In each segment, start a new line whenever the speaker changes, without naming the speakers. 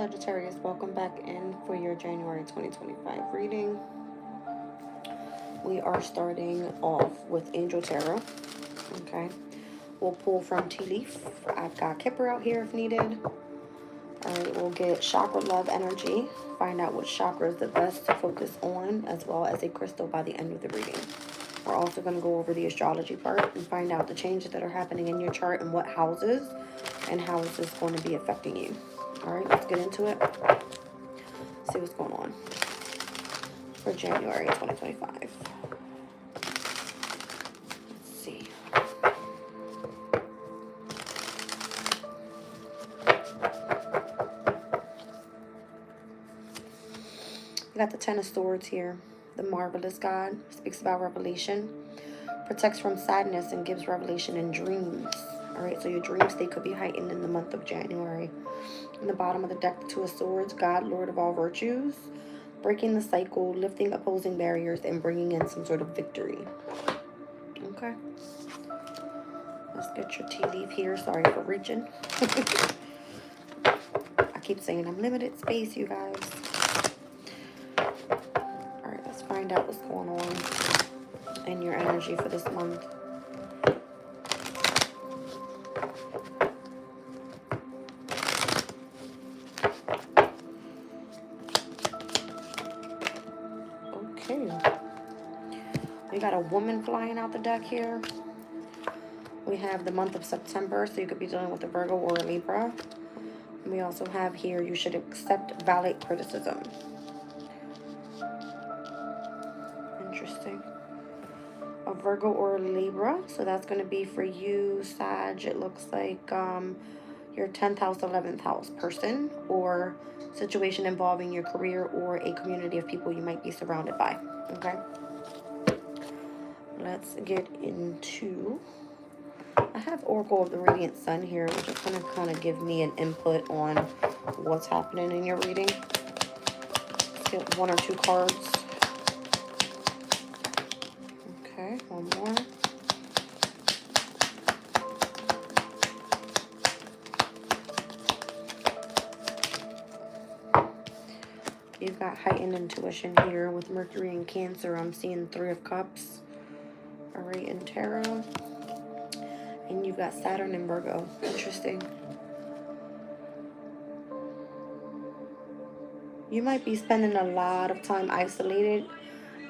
Sagittarius, welcome back in for your January 2025 reading. We are starting off with Angel Tarot. Okay. We'll pull from Tea Leaf. I've got Kipper out here if needed. Alright, we'll get chakra love energy. Find out which chakra is the best to focus on, as well as a crystal by the end of the reading. We're also going to go over the astrology part and find out the changes that are happening in your chart and what houses and how is this going to be affecting you. Alright, let's get into it. See what's going on for January 2025. Let's see. You got the Ten of Swords here. The Marvelous God speaks about revelation, protects from sadness, and gives revelation in dreams. Alright, so your dream state could be heightened in the month of January. In the bottom of the deck, the Two of Swords, God, Lord of all virtues, breaking the cycle, lifting opposing barriers, and bringing in some sort of victory. Okay. Let's get your tea leaf here. Sorry for reaching. I keep saying I'm limited space, you guys. Alright, let's find out what's going on in your energy for this month. We got a woman flying out the deck here. We have the month of September, so you could be dealing with a Virgo or a Libra. And we also have here, you should accept valid criticism. Interesting. A Virgo or a Libra, so that's going to be for you, Sag. It looks like your 10th house, 11th house person, or situation involving your career or a community of people you might be surrounded by. Okay. Let's get into, I have Oracle of the Radiant Sun here, which is going to kind of give me an input on what's happening in your reading. Let's get one or two cards. Okay, one more. You've got heightened intuition here with Mercury and Cancer. I'm seeing Three of Cups. Alright, in Tarot. And you've got Saturn and Virgo. Interesting. You might be spending a lot of time isolated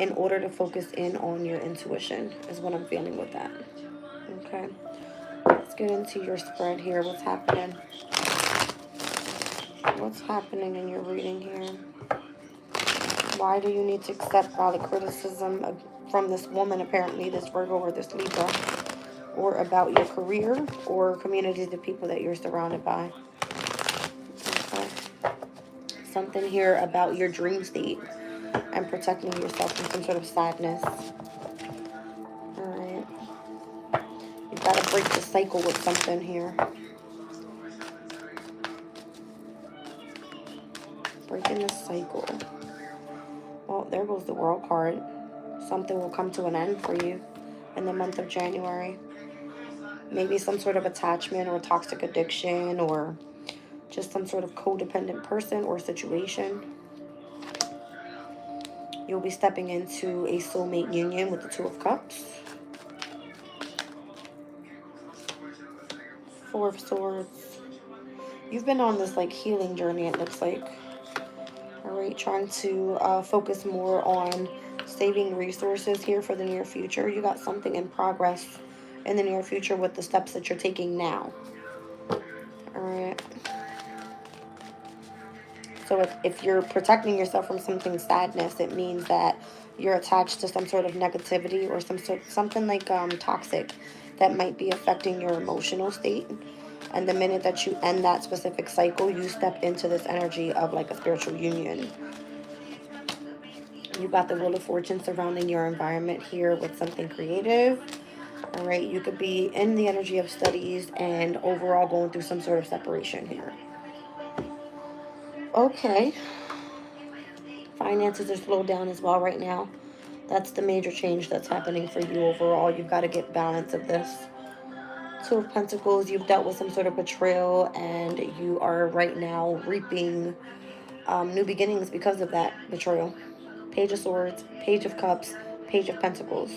in order to focus in on your intuition, is what I'm feeling with that. Okay. Let's get into your spread here. What's happening? What's happening in your reading here? Why do you need to accept valid criticism from this woman, apparently, this Virgo or this Libra, or about your career or community, the people that you're surrounded by? Okay. Something here about your dream state and protecting yourself from some sort of sadness. Alright. You've got to break the cycle with something here. Breaking the cycle. Well, there goes the World card. Something will come to an end for you in the month of January. Maybe some sort of attachment or toxic addiction or just some sort of codependent person or situation. You'll be stepping into a soulmate union with the Two of Cups. Four of Swords. You've been on this like healing journey, it looks like. Alright, trying to focus more on saving resources here for the near future. You got something in progress in the near future with the steps that you're taking now. Alright. So if you're protecting yourself from something sadness, it means that you're attached to some sort of negativity or something like toxic that might be affecting your emotional state. And the minute that you end that specific cycle, you step into this energy of like a spiritual union. You've got the Wheel of Fortune surrounding your environment here with something creative. All right, you could be in the energy of studies and overall going through some sort of separation here. Okay. Finances are slowed down as well right now. That's the major change that's happening for you overall. You've got to get balance of this. Two of Pentacles, you've dealt with some sort of betrayal, and you are right now reaping new beginnings because of that betrayal. Page of Swords, Page of Cups, Page of Pentacles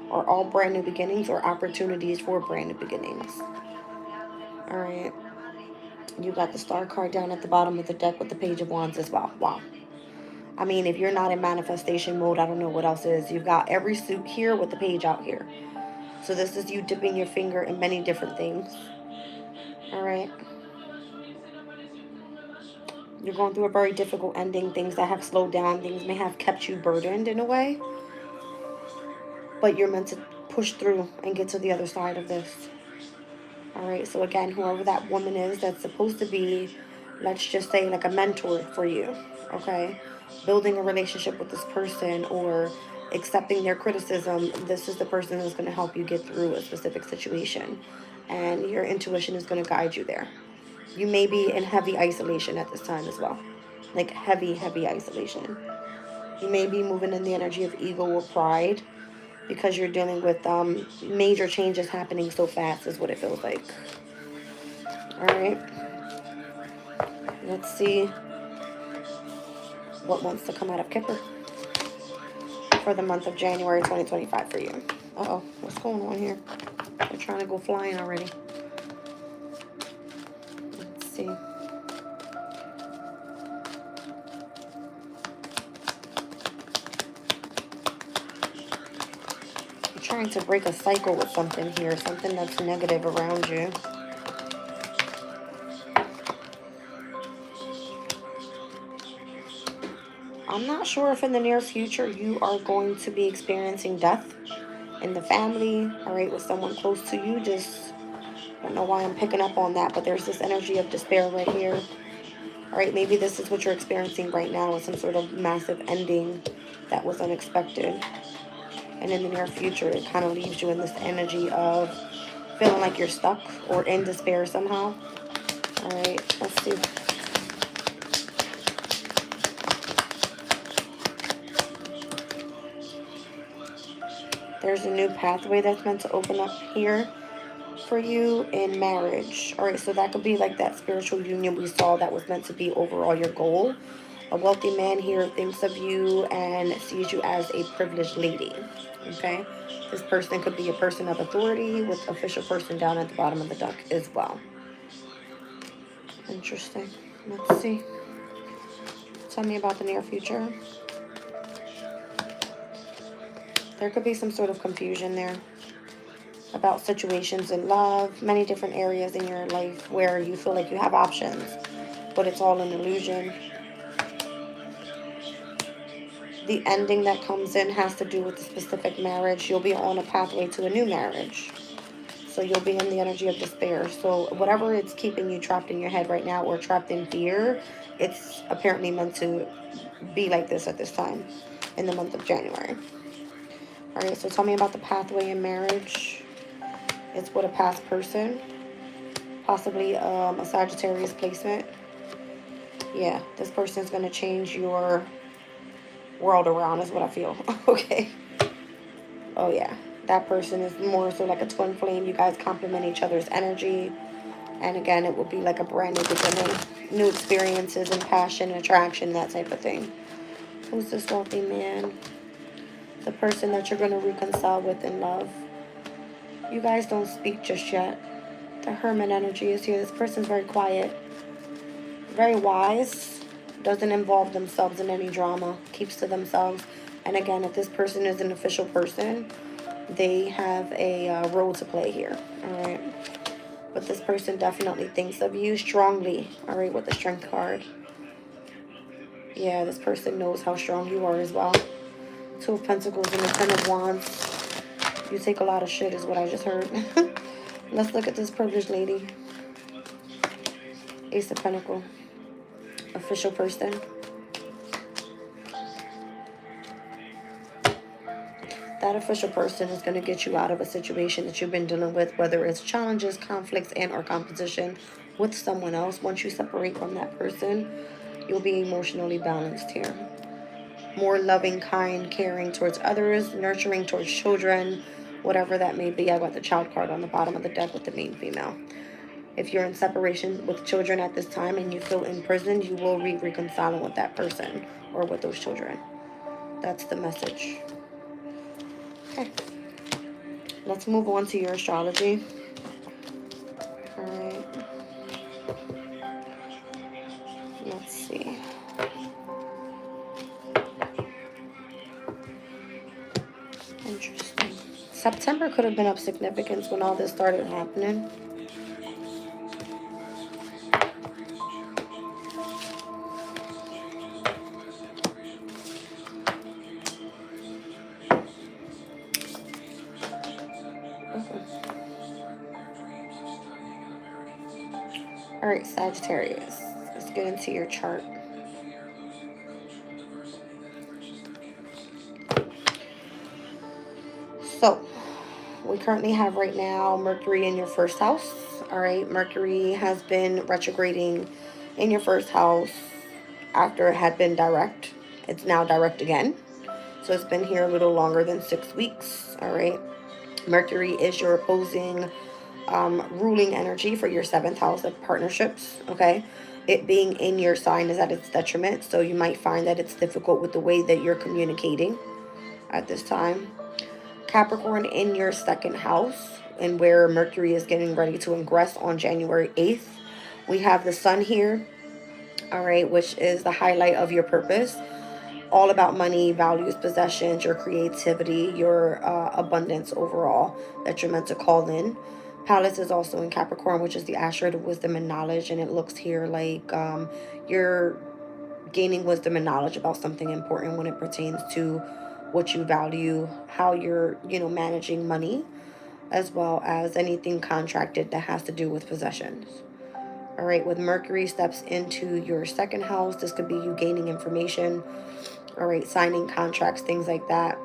are all brand new beginnings or opportunities for brand new beginnings. All right. You got the Star card down at the bottom of the deck with the Page of Wands as well. Wow. I mean, if you're not in manifestation mode, I don't know what else is. You've got every suit here with the page out here. So this is you dipping your finger in many different things. All right. You're going through a very difficult ending. Things that have slowed down. Things may have kept you burdened in a way. But you're meant to push through and get to the other side of this. All right. So again, whoever that woman is that's supposed to be, let's just say, like a mentor for you. Okay. Building a relationship with this person or accepting their criticism. This is the person who's going to help you get through a specific situation. And your intuition is going to guide you there. You may be in heavy isolation at this time as well. Like heavy, heavy isolation. You may be moving in the energy of ego or pride because you're dealing with major changes happening so fast is what it feels like. All right. Let's see what wants to come out of Kipper for the month of January 2025 for you. Uh-oh. What's going on here? They're trying to go flying already. Let's see. Trying to break a cycle with something here, something that's negative around you. I'm not sure if in the near future you are going to be experiencing death in the family, all right, with someone close to you. Just don't know why I'm picking up on that, but there's this energy of despair right here. All right, maybe this is what you're experiencing right now, with some sort of massive ending that was unexpected. And in the near future, it kind of leaves you in this energy of feeling like you're stuck or in despair somehow. All right, let's see. There's a new pathway that's meant to open up here for you in marriage. All right, so that could be like that spiritual union we saw that was meant to be overall your goal. A wealthy man here thinks of you and sees you as a privileged lady. Okay, this person could be a person of authority with official person down at the bottom of the deck as well. Interesting. Let's see. Tell me about the near future. There could be some sort of confusion there about situations in love, many different areas in your life where you feel like you have options, but it's all an illusion. The ending that comes in has to do with the specific marriage. You'll be on a pathway to a new marriage. So you'll be in the energy of despair. So whatever it's keeping you trapped in your head right now or trapped in fear, it's apparently meant to be like this at this time in the month of January. All right, so tell me about the pathway in marriage. It's with a past person, possibly a Sagittarius placement. Yeah, this person is going to change your world around is what I feel. Okay. Oh, yeah. That person is more so like a twin flame. You guys complement each other's energy. And again, it will be like a brand new beginning. New experiences and passion, attraction, that type of thing. Who's this wealthy man? The person that you're going to reconcile with in love. You guys don't speak just yet. The Hermit energy is here. This person's very quiet. Very wise. Doesn't involve themselves in any drama. Keeps to themselves. And again, if this person is an official person, they have a role to play here. All right. But this person definitely thinks of you strongly. All right, with the Strength card. Yeah, this person knows how strong you are as well. Two of Pentacles and the Ten of Wands. You take a lot of shit is what I just heard. Let's look at this privileged lady. Ace of Pentacles. Official person. That official person is going to get you out of a situation that you've been dealing with, whether it's challenges, conflicts, and or competition with someone else. Once you separate from that person, you'll be emotionally balanced here. More loving, kind, caring towards others, nurturing towards children, whatever that may be. I got the child card on the bottom of the deck with the main female. If you're in separation with children at this time and you feel imprisoned, you will be reconciling with that person or with those children. That's the message. Okay. Let's move on to your astrology. All right. Let's see. Interesting. September could have been of significance when all this started happening. All right, Sagittarius. Let's get into your chart. So, we currently have right now Mercury in your first house. All right, Mercury has been retrograding in your first house after it had been direct. It's now direct again. So it's been here a little longer than 6 weeks. All right. Mercury is your opposing ruling energy for your 7th house of partnerships. Okay. It being in your sign is at its detriment. So you might find that it's difficult with the way that you're communicating at this time. Capricorn in your 2nd house, and where Mercury is getting ready to ingress on January 8th. We have the sun here, all right, which is the highlight of your purpose. All about money, values, possessions, your creativity, your abundance overall that you're meant to call in. Palace is also in Capricorn, which is the Astro of wisdom and knowledge, and it looks here like you're gaining wisdom and knowledge about something important when it pertains to what you value, how you're, managing money, as well as anything contracted that has to do with possessions. All right, with Mercury steps into your 2nd house, this could be you gaining information, all right, signing contracts, things like that,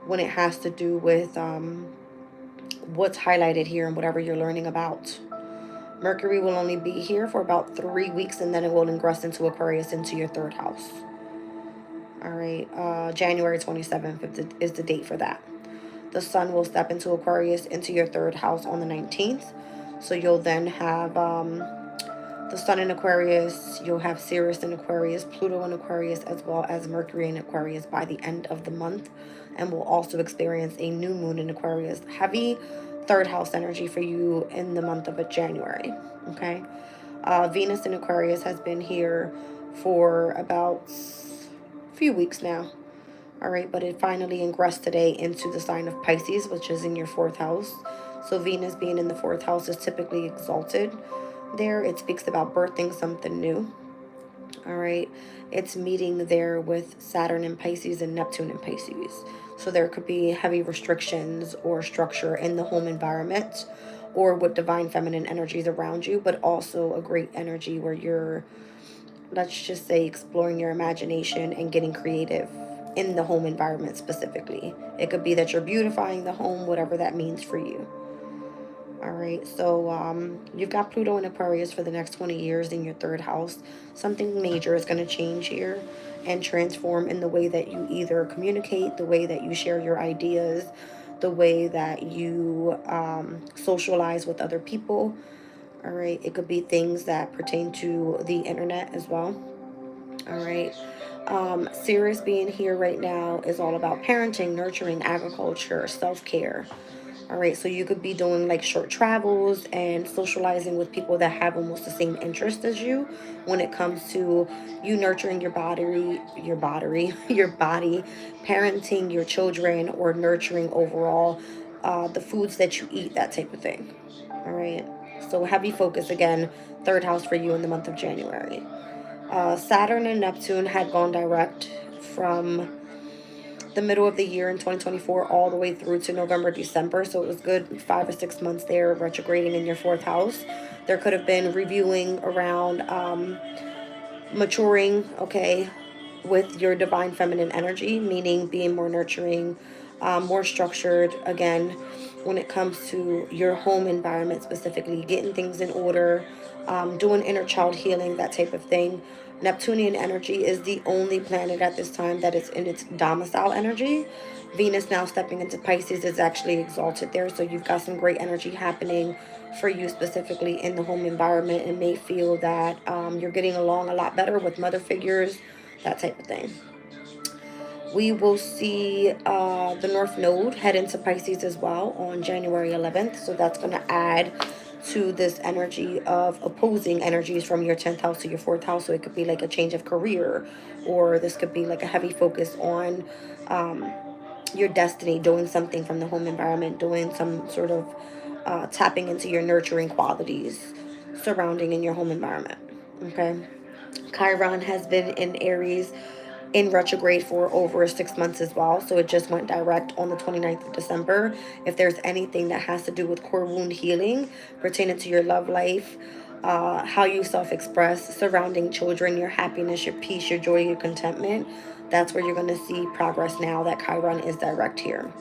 when it has to do with what's highlighted here and whatever you're learning about. Mercury will only be here for about 3 weeks, and then it will ingress into Aquarius into your 3rd house. All right, January 27th is the date for that. The sun will step into Aquarius into your 3rd house on the 19th. So you'll then have the sun in Aquarius, you'll have Sirius in Aquarius, Pluto in Aquarius, as well as Mercury in Aquarius by the end of the month. And we'll also experience a new moon in Aquarius. Heavy 3rd house energy for you in the month of January. Okay. Venus in Aquarius has been here for about a few weeks now. All right, but it finally ingressed today into the sign of Pisces, which is in your 4th house. So Venus being in the 4th house is typically exalted there. It speaks about birthing something new. All right, it's meeting there with Saturn in Pisces and Neptune in Pisces. So there could be heavy restrictions or structure in the home environment or with divine feminine energies around you, but also a great energy where you're, let's just say, exploring your imagination and getting creative in the home environment specifically. It could be that you're beautifying the home, whatever that means for you. All right, so you've got Pluto in Aquarius for the next 20 years in your 3rd house. Something major is going to change here and transform in the way that you either communicate, the way that you share your ideas, the way that you socialize with other people. All right, it could be things that pertain to the internet as well. All right. Sirius being here right now is all about parenting, nurturing, agriculture, self-care. All right, so you could be doing like short travels and socializing with people that have almost the same interest as you when it comes to you nurturing your body, your body, parenting your children, or nurturing overall the foods that you eat, that type of thing. All right, so heavy focus again, 3rd house for you in the month of January. Saturn and Neptune had gone direct from the middle of the year in 2024 all the way through to November, December. So it was good 5 or 6 months there retrograding in your 4th house. There could have been reviewing around maturing, okay, with your divine feminine energy, meaning being more nurturing, more structured, again, when it comes to your home environment specifically, getting things in order, doing inner child healing, that type of thing. Neptunian energy is the only planet at this time that is in its domicile energy. Venus now stepping into Pisces is actually exalted there. So you've got some great energy happening for you specifically in the home environment, and may feel that you're getting along a lot better with mother figures, that type of thing. We will see the North Node head into Pisces as well on January 11th. So that's going to add to this energy of opposing energies from your 10th house to your 4th house. So it could be like a change of career, or this could be like a heavy focus on your destiny, doing something from the home environment, doing some sort of tapping into your nurturing qualities surrounding in your home environment. Okay. Chiron has been in Aries in retrograde for over 6 months as well. So it just went direct on the 29th of December. If there's anything that has to do with core wound healing pertaining to your love life, how you self-express, surrounding children, your happiness, your peace, your joy, your contentment, that's where you're going to see progress now that Chiron is direct here.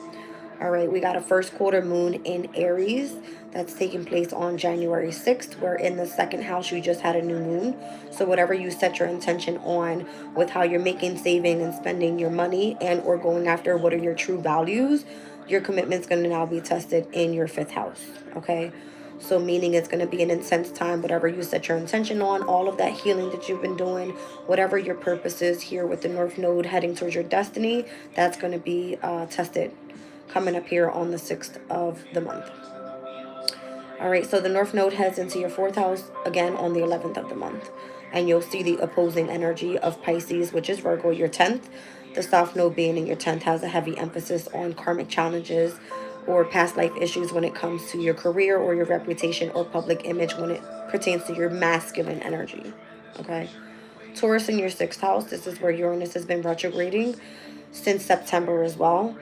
All right, we got a first quarter moon in Aries that's taking place on January 6th. Where in the second house, you just had a new moon. So whatever you set your intention on with how you're making, saving, and spending your money, and or going after what are your true values, your commitment's going to now be tested in your 5th house. Okay. So meaning it's going to be an intense time, whatever you set your intention on, all of that healing that you've been doing, whatever your purpose is here with the North Node heading towards your destiny, that's going to be tested coming up here on the 6th of the month. All right, so the North Node heads into your 4th house again on the 11th of the month. And you'll see the opposing energy of Pisces, which is Virgo, your 10th. The South Node being in your 10th has a heavy emphasis on karmic challenges or past life issues when it comes to your career or your reputation or public image when it pertains to your masculine energy. Okay. Taurus in your 6th house, this is where Uranus has been retrograding since September as well.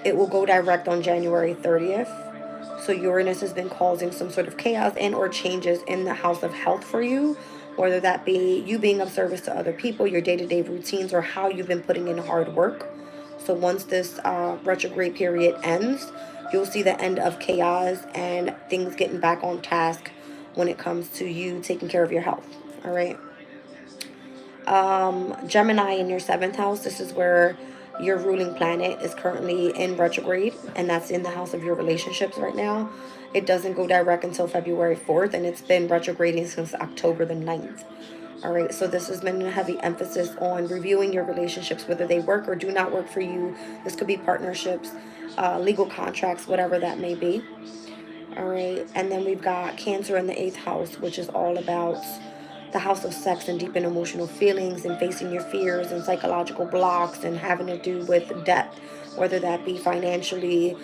It will go direct on January 30th. So Uranus has been causing some sort of chaos and or changes in the house of health for you, whether that be you being of service to other people, your day-to-day routines, or how you've been putting in hard work. So once this retrograde period ends, you'll see the end of chaos and things getting back on task when it comes to you taking care of your health. All right. Gemini in your 7th house, this is where your ruling planet is currently in retrograde, and that's in the house of your relationships right now. It doesn't go direct until February 4th, and it's been retrograding since October the 9th. All right, so this has been a heavy emphasis on reviewing your relationships, whether they work or do not work for you. This could be partnerships, legal contracts, whatever that may be. All right, and then we've got Cancer in the 8th house, which is all about the house of sex and deep and emotional feelings and facing your fears and psychological blocks and having to do with depth, whether that be financially,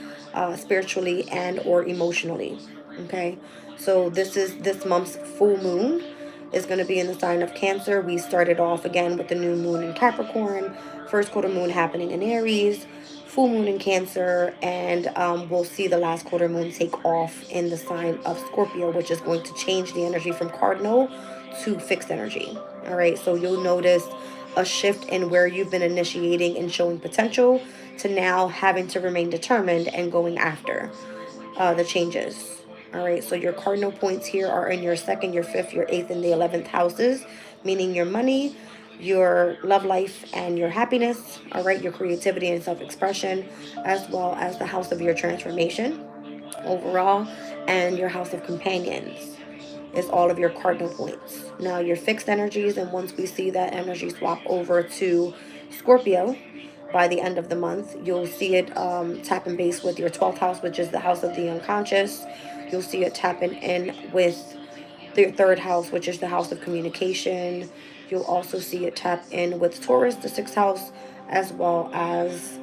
spiritually, and or emotionally. Okay, so this month's full moon is going to be in the sign of Cancer. We started off again with the new moon in Capricorn, first quarter moon happening in Aries, full moon in Cancer, and we'll see the last quarter moon take off in the sign of Scorpio, which is going to change the energy from cardinal to fixed energy. All right, so you'll notice a shift in where you've been initiating and showing potential to now having to remain determined and going after the changes. All right, so your cardinal points here are in your 2nd, your 5th, your 8th, and the 11th houses, meaning your money, your love life, and your happiness. All right, your creativity and self-expression, as well as the house of your transformation overall, and your house of companions is all of your cardinal points. Now your fixed energies, and once we see that energy swap over to Scorpio by the end of the month, you'll see it tap and base with your 12th house, which is the house of the unconscious. You'll see it tapping in with your 3rd house, which is the house of communication. You'll also see it tap in with Taurus, the 6th house, as well as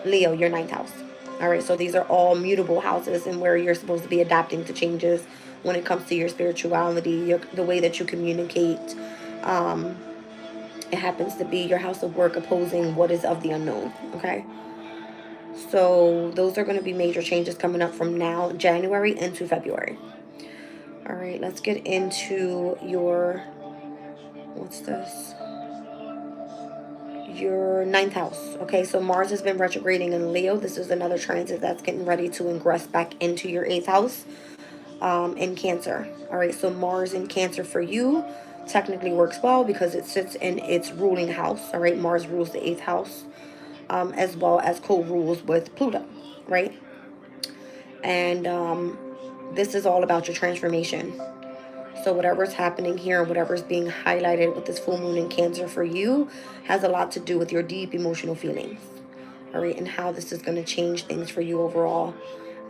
Leo, your 9th house. All right, so these are all mutable houses and where you're supposed to be adapting to changes when it comes to your spirituality, the way that you communicate. It happens to be your house of work opposing what is of the unknown, okay? So those are going to be major changes coming up from now, January into February. All right, let's get into your, what's this? Your 9th house. Okay, so Mars has been retrograding in Leo. This is another transit that's getting ready to ingress back into your 8th house. in Cancer. All right, so Mars in Cancer for you technically works well because it sits in its ruling house. All right, Mars rules the 8th house, as well as co-rules with Pluto, right? And this is all about your transformation. So whatever's happening here, whatever's being highlighted with this full moon in Cancer for you has a lot to do with your deep emotional feelings. All right, and how this is going to change things for you overall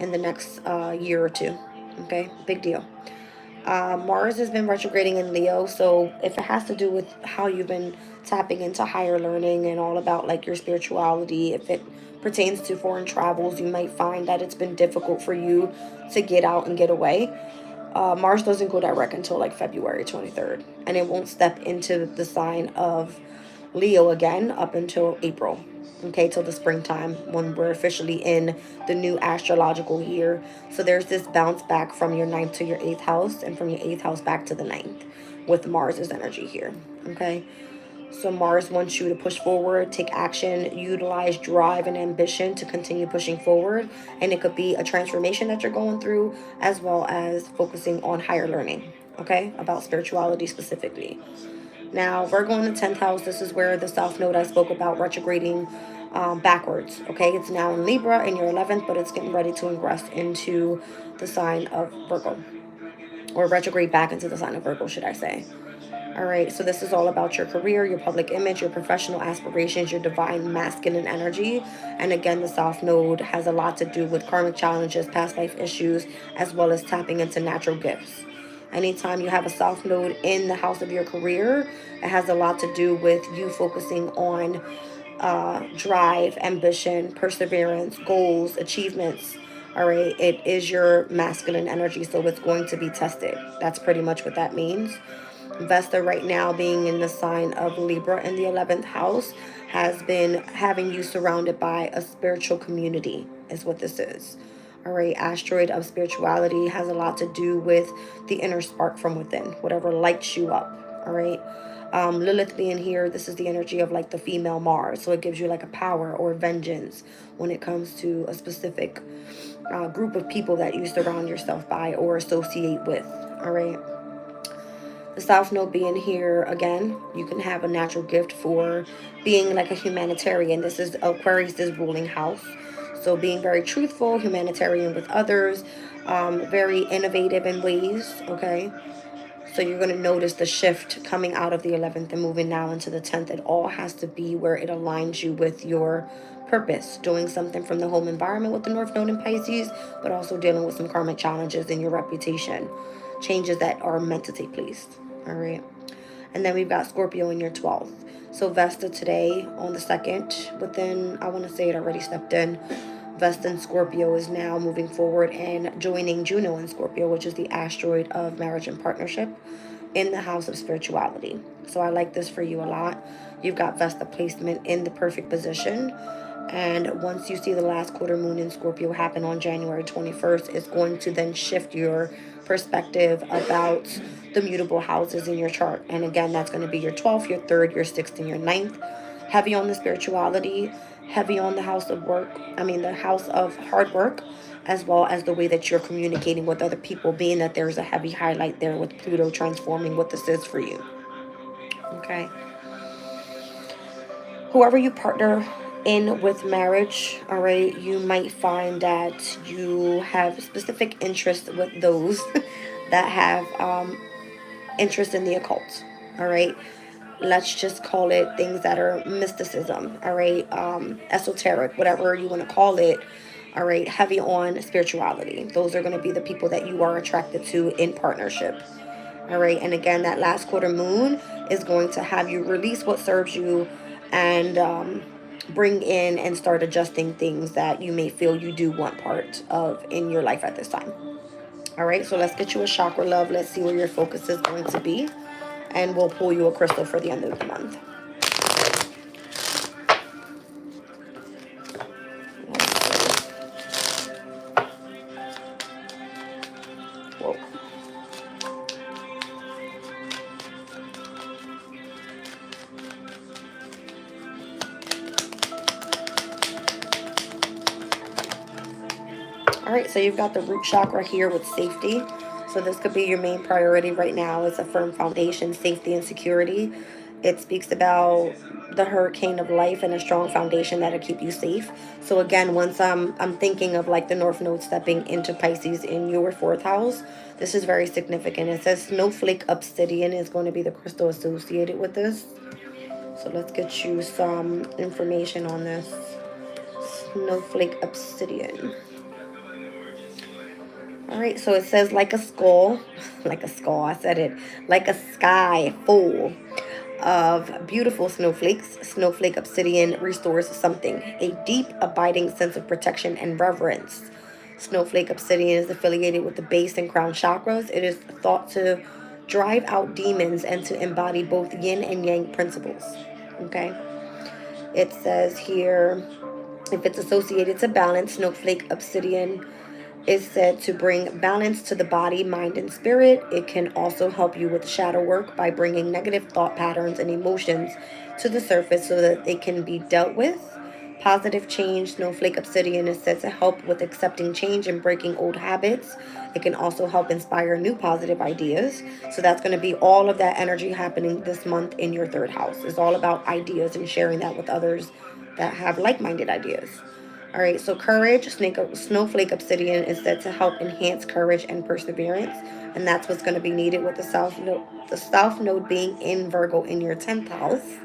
in the next year or two. Okay, big deal. Mars has been retrograding in Leo, so if it has to do with how you've been tapping into higher learning and all about like your spirituality, if it pertains to foreign travels, you might find that it's been difficult for you to get out and get away. Mars doesn't go direct until like February 23rd, and it won't step into the sign of Leo again up until April. Okay, till the springtime when we're officially in the new astrological year. So there's this bounce back from your 9th to your 8th house and from your 8th house back to the 9th with Mars's energy here. Okay, so Mars wants you to push forward, take action, utilize drive and ambition to continue pushing forward. And it could be a transformation that you're going through, as well as focusing on higher learning, okay, about spirituality specifically. Now, Virgo in the 10th house, this is where the South Node I spoke about retrograding backwards, okay? It's now in Libra in your 11th, but it's getting ready to ingress into the sign of Virgo. Or retrograde back into the sign of Virgo, should I say. All right, so this is all about your career, your public image, your professional aspirations, your divine masculine energy. And again, the South Node has a lot to do with karmic challenges, past life issues, as well as tapping into natural gifts. Anytime you have a South Node in the house of your career, it has a lot to do with you focusing on drive, ambition, perseverance, goals, achievements. All right, it is your masculine energy, so it's going to be tested. That's pretty much what that means. Vesta right now being in the sign of Libra in the 11th house has been having you surrounded by a spiritual community is what this is. All right, asteroid of spirituality has a lot to do with the inner spark from within, whatever lights you up. All right. Lilith being here, this is the energy of like the female Mars. So it gives you like a power or vengeance when it comes to a specific group of people that you surround yourself by or associate with. All right. The South Node being here again, you can have a natural gift for being like a humanitarian. This is Aquarius' ruling house. So being very truthful, humanitarian with others, very innovative in ways, okay? So you're going to notice the shift coming out of the 11th and moving now into the 10th. It all has to be where it aligns you with your purpose, doing something from the home environment with the North Node in Pisces, but also dealing with some karmic challenges in your reputation, changes that are meant to take place. All right. And then we've got Scorpio in your 12th. So Vesta today on the 2nd, within, I want to say it already stepped in. Vesta in Scorpio is now moving forward and joining Juno in Scorpio, which is the asteroid of marriage and partnership in the house of spirituality. So I like this for you a lot. You've got Vesta placement in the perfect position. And once you see the last quarter moon in Scorpio happen on January 21st, it's going to then shift your perspective about the mutable houses in your chart. And again, that's going to be your 12th, your 3rd, your 6th, and your 9th. Heavy on the spirituality, heavy on the house of work. The house of hard work, as well as the way that you're communicating with other people, being that there's a heavy highlight there with Pluto transforming what this is for you. Okay. Whoever you partner in with marriage, all right, you might find that you have specific interests with those that have interest in the occult, all right. Let's just call it things that are mysticism, all right, esoteric, whatever you want to call it, all right, heavy on spirituality. Those are going to be the people that you are attracted to in partnership, all right. And again, that last quarter moon is going to have you release what serves you and bring in and start adjusting things that you may feel you do want part of in your life at this time. All right, so let's get you a chakra, love. Let's see where your focus is going to be. And we'll pull you a crystal for the end of the month. Whoa. All right, so you've got the root chakra here with safety. So this could be your main priority right now, is a firm foundation, safety, and security. It speaks about the hurricane of life and a strong foundation that'll keep you safe. So again, once I'm thinking of like the North Node stepping into Pisces in your fourth house, this is very significant. It says snowflake obsidian is going to be the crystal associated with this. So let's get you some information on this. Snowflake obsidian. All right, so it says like a skull, like a skull, I said it, like a sky full of beautiful snowflakes. Snowflake obsidian restores something, a deep, abiding sense of protection and reverence. Snowflake obsidian is affiliated with the base and crown chakras. It is thought to drive out demons and to embody both yin and yang principles. Okay, it says here, if it's associated to balance, snowflake obsidian is said to bring balance to the body, mind, and spirit. It can also help you with shadow work by bringing negative thought patterns and emotions to the surface so that they can be dealt with. Positive change, snowflake obsidian is said to help with accepting change and breaking old habits. It can also help inspire new positive ideas. So that's going to be all of that energy happening this month in your third house. It's all about ideas and sharing that with others that have like-minded ideas. All right, so courage, snowflake obsidian is said to help enhance courage and perseverance, and that's what's going to be needed with the south node being in Virgo in your 10th house.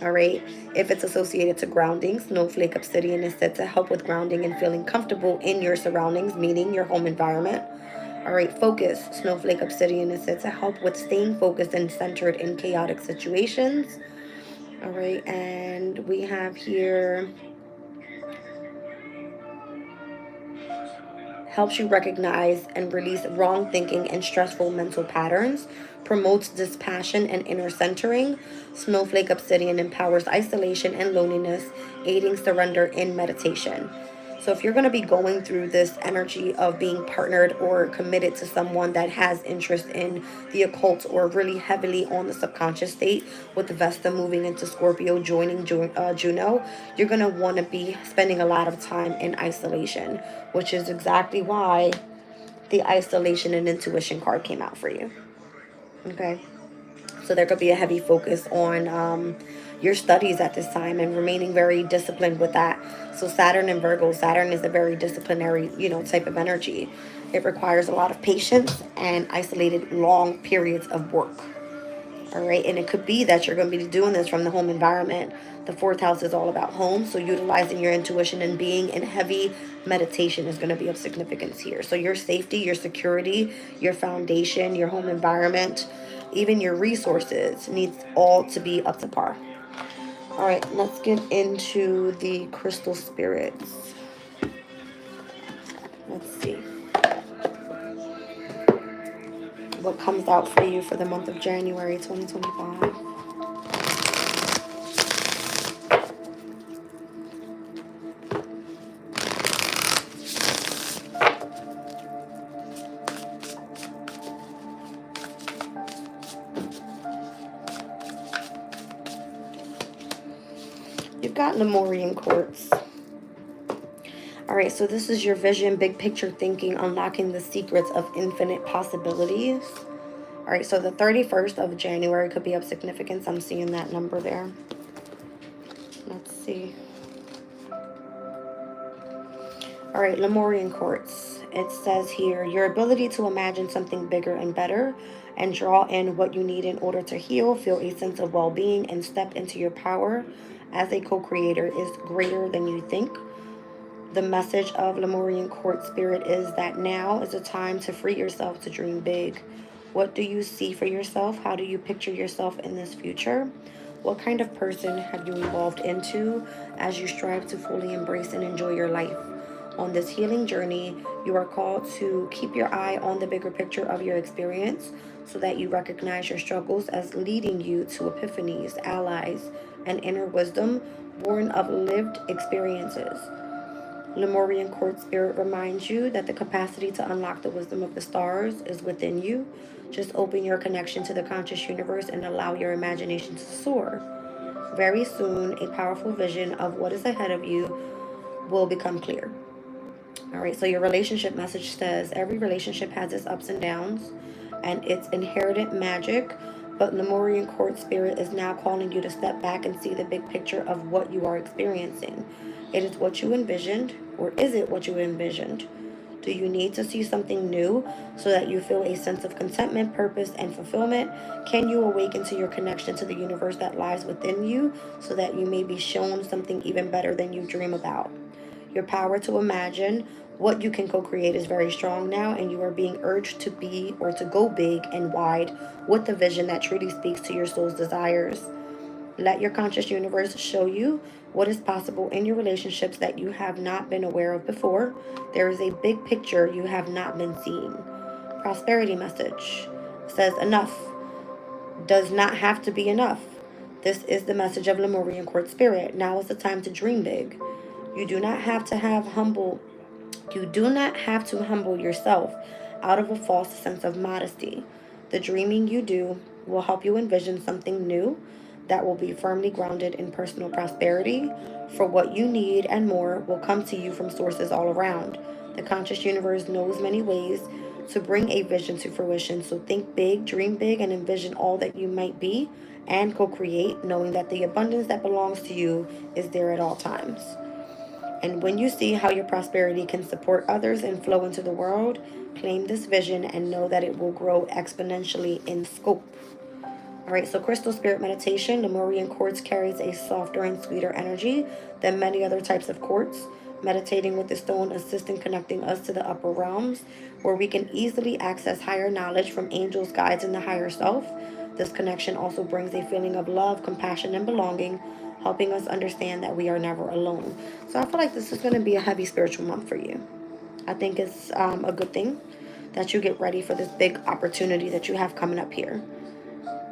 All right, if it's associated to grounding, snowflake obsidian is said to help with grounding and feeling comfortable in your surroundings, meaning your home environment. All right, focus, snowflake obsidian is said to help with staying focused and centered in chaotic situations. All right, and we have here, helps you recognize and release wrong thinking and stressful mental patterns, promotes dispassion and inner centering. Snowflake obsidian empowers isolation and loneliness, aiding surrender in meditation. So if you're going to be going through this energy of being partnered or committed to someone that has interest in the occult or really heavily on the subconscious state, with the Vesta moving into Scorpio, joining Juno, you're going to want to be spending a lot of time in isolation, which is exactly why the isolation and intuition card came out for you. Okay. So there could be a heavy focus on your studies at this time and remaining very disciplined with that. So Saturn and Virgo, Saturn is a very disciplinary, type of energy. It requires a lot of patience and isolated long periods of work. All right, and it could be that you're going to be doing this from the home environment. The fourth house is all about home, so utilizing your intuition and being in heavy meditation is going to be of significance here. So your safety, your security, your foundation, your home environment, even your resources needs all to be up to par. All right, let's get into the crystal spirits. Let's see what comes out for you for the month of January 2025. You've got Lemurian quartz. All right, so this is your vision, big picture thinking, unlocking the secrets of infinite possibilities. All right, so the 31st of January could be of significance. I'm seeing that number there. Let's see. All right, Lemurian quartz. It says here, your ability to imagine something bigger and better and draw in what you need in order to heal, feel a sense of well-being, and step into your power as a co-creator is greater than you think. The message of Lemurian quartz spirit is that now is a time to free yourself to dream big. What do you see for yourself? How do you picture yourself in this future? What kind of person have you evolved into as you strive to fully embrace and enjoy your life? On this healing journey, you are called to keep your eye on the bigger picture of your experience so that you recognize your struggles as leading you to epiphanies, allies, and inner wisdom born of lived experiences. Lemurian quartz spirit reminds you that the capacity to unlock the wisdom of the stars is within you. Just open your connection to the conscious universe and allow your imagination to soar. Very soon, a powerful vision of what is ahead of you will become clear. All right, so your relationship message says every relationship has its ups and downs and its inherent magic, but Lemurian court spirit is now calling you to step back and see the big picture of what you are experiencing. It is what you envisioned, or is it what you envisioned? Do you need to see something new so that you feel a sense of contentment, purpose, and fulfillment? Can you awaken to your connection to the universe that lies within you so that you may be shown something even better than you dream about? Your power to imagine what you can co-create is very strong now, and you are being urged to be or to go big and wide with the vision that truly speaks to your soul's desires. Let your conscious universe show you what is possible in your relationships that you have not been aware of before. There is a big picture you have not been seeing. Prosperity message says enough does not have to be enough. This is the message of Lemurian court spirit. Now is the time to dream big. You do not have to have humble you do not have to humble yourself out of a false sense of modesty. The dreaming you do will help you envision something new that will be firmly grounded in personal prosperity. For what you need and more will come to you from sources all around. The conscious universe knows many ways to bring a vision to fruition. So think big, dream big, and envision all that you might be and co-create, knowing that the abundance that belongs to you is there at all times. And when you see how your prosperity can support others and flow into the world, claim this vision and know that it will grow exponentially in scope. All right, so crystal spirit meditation. Lemurian quartz carries a softer and sweeter energy than many other types of quartz. Meditating with the stone assists in connecting us to the upper realms, where we can easily access higher knowledge from angels, guides, and the higher self. This connection also brings a feeling of love, compassion, and belonging, helping us understand that we are never alone. So I feel like this is going to be a heavy spiritual month for you. I think it's a good thing that you get ready for this big opportunity that you have coming up here.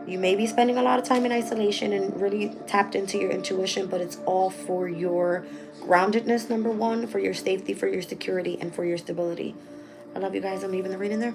You may be spending a lot of time in isolation and really tapped into your intuition, but it's all for your groundedness, number one, for your safety, for your security, and for your stability. I love you guys. I'm leaving the reading there.